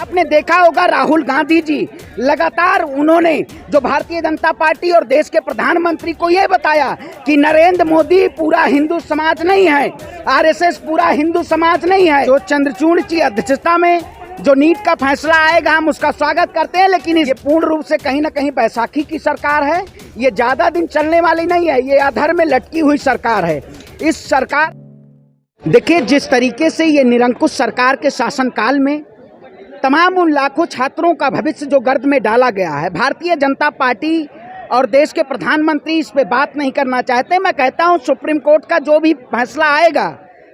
आपने देखा होगा राहुल गांधी जी लगातार उन्होंने जो भारतीय जनता पार्टी और देश के प्रधानमंत्री को ये बताया कि नरेंद्र मोदी पूरा हिंदू समाज नहीं है, आरएसएस पूरा हिंदू समाज नहीं है। जो चंद्रचूड़ की अध्यक्षता में जो नीट का फैसला आएगा हम उसका स्वागत करते हैं, लेकिन ये पूर्ण रूप से कहीं ना कहीं बैसाखी की सरकार है। ये ज्यादा दिन चलने वाली नहीं है, ये अधर में लटकी हुई सरकार है। इस सरकार देखिए जिस तरीके से ये निरंकुश सरकार के शासनकाल में तमाम उन लाखों छात्रों का भविष्य जो गर्द में डाला गया है, भारतीय जनता पार्टी और देश के प्रधानमंत्री इस पे बात नहीं करना चाहते। मैं कहता हूं सुप्रीम कोर्ट का जो भी फैसला आएगा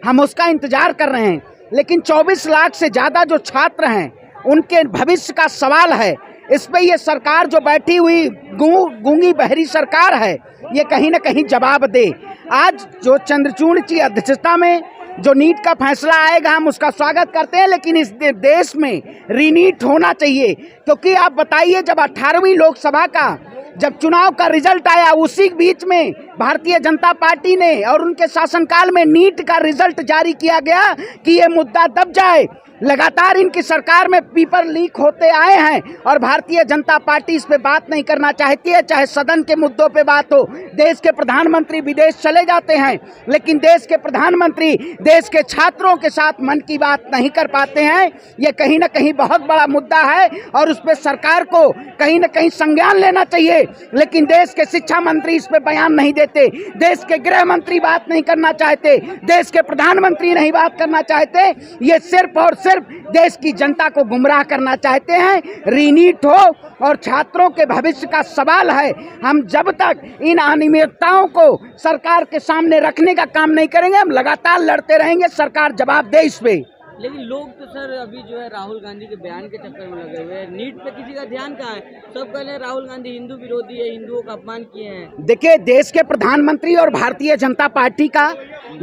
हम उसका इंतजार कर रहे हैं, लेकिन 24 लाख से ज़्यादा जो छात्र हैं उनके भविष्य का सवाल है। इस पे ये सरकार जो बैठी हुई गूंगी बहरी सरकार है, ये कहीं ना कहीं जवाब दे। आज जो चंद्रचूड़ की अध्यक्षता में जो नीट का फैसला आएगा हम उसका स्वागत करते हैं, लेकिन इस देश में रीनीट होना चाहिए। क्योंकि आप बताइए जब 18वीं लोकसभा का जब चुनाव का रिजल्ट आया, उसी बीच में भारतीय जनता पार्टी ने और उनके शासनकाल में नीट का रिजल्ट जारी किया गया कि ये मुद्दा दब जाए। लगातार इनकी सरकार में पेपर लीक होते आए हैं और भारतीय जनता पार्टी इस पे बात नहीं करना चाहती है, चाहे सदन के मुद्दों पे बात हो। देश के प्रधानमंत्री विदेश चले जाते हैं, लेकिन देश के प्रधानमंत्री देश के छात्रों के साथ मन की बात नहीं कर पाते हैं। ये कहीं ना कहीं बहुत बड़ा मुद्दा है और उस पर सरकार को कहीं ना कहीं संज्ञान लेना चाहिए, लेकिन देश के शिक्षा मंत्री इस पे बयान नहीं देते, देश के गृह मंत्री बात नहीं करना चाहते, देश के प्रधानमंत्री नहीं बात करना चाहते। ये सिर्फ और सिर्फ देश की जनता को गुमराह करना चाहते हैं। रीनीट हो और छात्रों के भविष्य का सवाल है। हम जब तक इन अनियमितताओं को सरकार के सामने रखने का काम नहीं करेंगे, हम लगातार लड़ते रहेंगे, सरकार जवाब दे इस पे। लेकिन लोग तो सर अभी जो है राहुल गांधी के बयान के चक्कर में लगे हुए हैं। नीट पे किसी का ध्यान कहाँ है? सब कह रहे हैं राहुल गांधी हिंदू विरोधी है, हिंदुओं का अपमान किए हैं। देखिए देश के प्रधानमंत्री और भारतीय जनता पार्टी का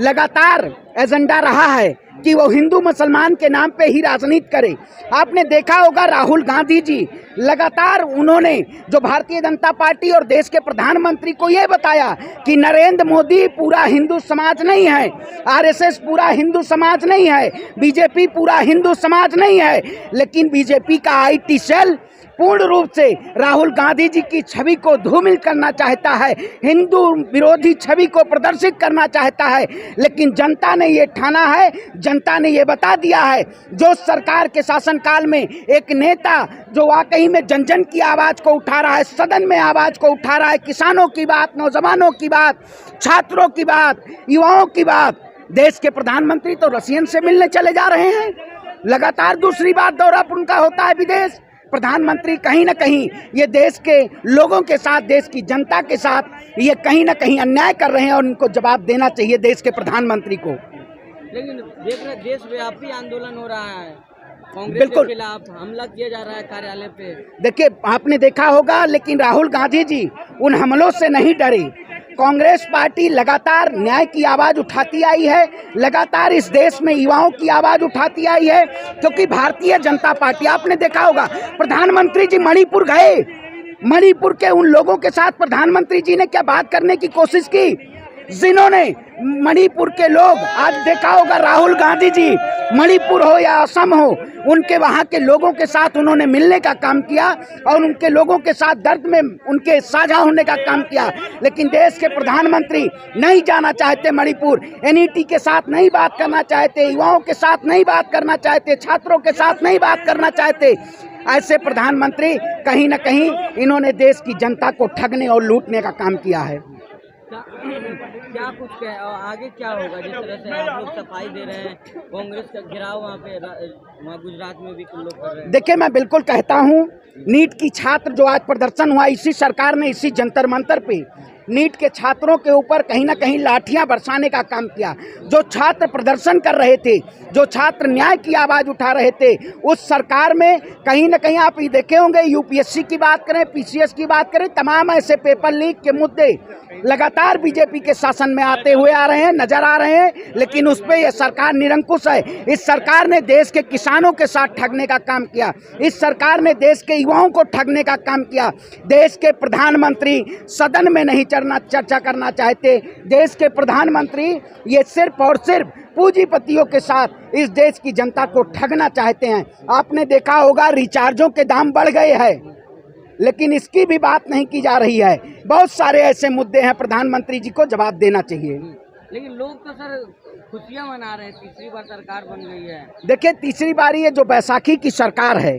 लगातार एजेंडा रहा है कि वो हिंदू मुसलमान के नाम पे ही राजनीति करे। आपने देखा होगा राहुल गांधी जी लगातार उन्होंने जो भारतीय जनता पार्टी और देश के प्रधानमंत्री को ये बताया कि नरेंद्र मोदी पूरा हिंदू समाज नहीं है, आरएसएस पूरा हिंदू समाज नहीं है, बीजेपी पूरा हिंदू समाज नहीं है। लेकिन बीजेपी का आईटी सेल पूर्ण रूप से राहुल गांधी जी की छवि को धूमिल करना चाहता है, हिंदू विरोधी छवि को प्रदर्शित करना चाहता है। लेकिन जनता ने ये ठाना है, जनता ने ये बता दिया है, जो सरकार के शासनकाल में एक नेता जो वाकई में जन जन की आवाज़ को उठा रहा है, सदन में आवाज़ को उठा रहा है, किसानों की बात, नौजवानों की बात, छात्रों की बात, युवाओं की बात। देश के प्रधानमंत्री तो रशियन से मिलने चले जा रहे हैं, लगातार दूसरी बार दौरा उनका होता है विदेश। प्रधानमंत्री कहीं ना कहीं ये देश के लोगों के साथ, देश की जनता के साथ ये कहीं ना कहीं अन्याय कर रहे हैं और उनको जवाब देना चाहिए देश के प्रधानमंत्री को। लेकिन देख रहे देशव्यापी आंदोलन हो रहा है, कांग्रेस के खिलाफ हमला किया जा रहा है कार्यालय पे। देखिए आपने देखा होगा, लेकिन राहुल गांधी जी उन हमलों से नहीं डरे। कांग्रेस पार्टी लगातार न्याय की आवाज़ उठाती आई है, लगातार इस देश में युवाओं की आवाज़ उठाती आई है। क्योंकि भारतीय जनता पार्टी, आपने देखा होगा प्रधानमंत्री जी मणिपुर गए, मणिपुर के उन लोगों के साथ प्रधानमंत्री जी ने क्या बात करने की कोशिश की जिन्होंने मणिपुर के लोग, आज देखा होगा राहुल गांधी जी मणिपुर हो या असम हो, उनके वहाँ के लोगों के साथ उन्होंने मिलने का काम किया और उनके लोगों के साथ दर्द में उनके साझा होने का काम किया। लेकिन देश के प्रधानमंत्री नहीं जाना चाहते मणिपुर, एनईटी के साथ नहीं बात करना चाहते, युवाओं के साथ नहीं बात करना चाहते, छात्रों के साथ नहीं बात करना चाहते। ऐसे प्रधानमंत्री कहीं ना कहीं इन्होंने देश की जनता को ठगने और लूटने का काम किया है। क्या कुछ आगे क्या होगा? जिस तरह से आप लोग सफाई दे रहे हैं, कांग्रेस का घिराव वहाँ गुजरात में भी कुछ लोग कर रहे हैं। देखिए मैं बिल्कुल कहता हूँ, नीट की छात्र जो आज प्रदर्शन हुआ, इसी सरकार ने इसी जंतर मंतर पे नीट के छात्रों के ऊपर कहीं ना कहीं लाठियां बरसाने का काम किया। जो छात्र प्रदर्शन कर रहे थे, जो छात्र न्याय की आवाज़ उठा रहे थे, उस सरकार में कहीं ना कहीं आप ये देखे होंगे, यूपीएससी की बात करें, पीसीएस की बात करें, तमाम ऐसे पेपर लीक के मुद्दे लगातार बीजेपी के शासन में आते हुए आ रहे हैं, नजर आ रहे हैं। लेकिन उस पर यह सरकार निरंकुश है। इस सरकार ने देश के किसानों के साथ ठगने का काम किया, इस सरकार ने देश के युवाओं को ठगने का काम किया। देश के प्रधानमंत्री सदन में नहीं चर्चा करना चाहते, देश के प्रधानमंत्री ये सिर्फ और सिर्फ पूंजीपतियों के साथ इस देश की जनता को ठगना चाहते हैं। आपने देखा होगा रिचार्जों के दाम बढ़ गए हैं, लेकिन इसकी भी बात नहीं की जा रही है। बहुत सारे ऐसे मुद्दे हैं, प्रधानमंत्री जी को जवाब देना चाहिए। लेकिन लोग तो सर खुशियां मना रहे हैं, तीसरी बार सरकार बन गई है। देखिए, तीसरी बार ये जो बैसाखी की सरकार है,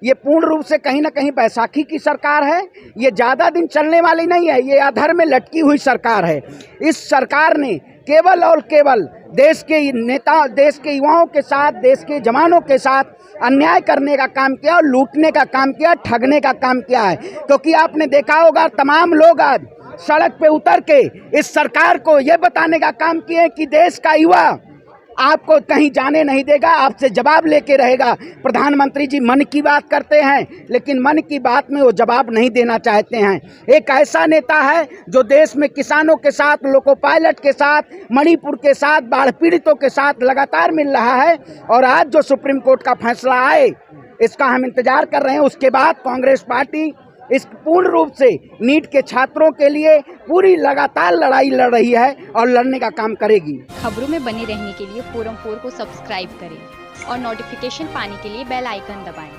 ये पूर्ण रूप से कहीं ना कहीं बैसाखी की सरकार है। ये ज़्यादा दिन चलने वाली नहीं है, ये अधर में लटकी हुई सरकार है। इस सरकार ने केवल और केवल देश के नेता, देश के युवाओं के साथ, देश के जवानों के साथ अन्याय करने का काम किया और लूटने का काम किया, ठगने का काम किया है। क्योंकि आपने देखा होगा तमाम लोग आज सड़क पे उतर के इस सरकार को ये बताने का काम किए कि देश का युवा आपको कहीं जाने नहीं देगा, आपसे जवाब लेके रहेगा। प्रधानमंत्री जी मन की बात करते हैं, लेकिन मन की बात में वो जवाब नहीं देना चाहते हैं। एक ऐसा नेता है जो देश में किसानों के साथ, लोको पायलट के साथ, मणिपुर के साथ, बाढ़ पीड़ितों के साथ लगातार मिल रहा है। और आज जो सुप्रीम कोर्ट का फैसला आए, इसका हम इंतजार कर रहे हैं। उसके बाद कांग्रेस पार्टी इस पूर्ण रूप से नीट के छात्रों के लिए पूरी लगातार लड़ाई लड़ रही है और लड़ने का काम करेगी। खबरों में बने रहने के लिए फोरम 4 को सब्सक्राइब करें और नोटिफिकेशन पाने के लिए बेल आइकन दबाएं।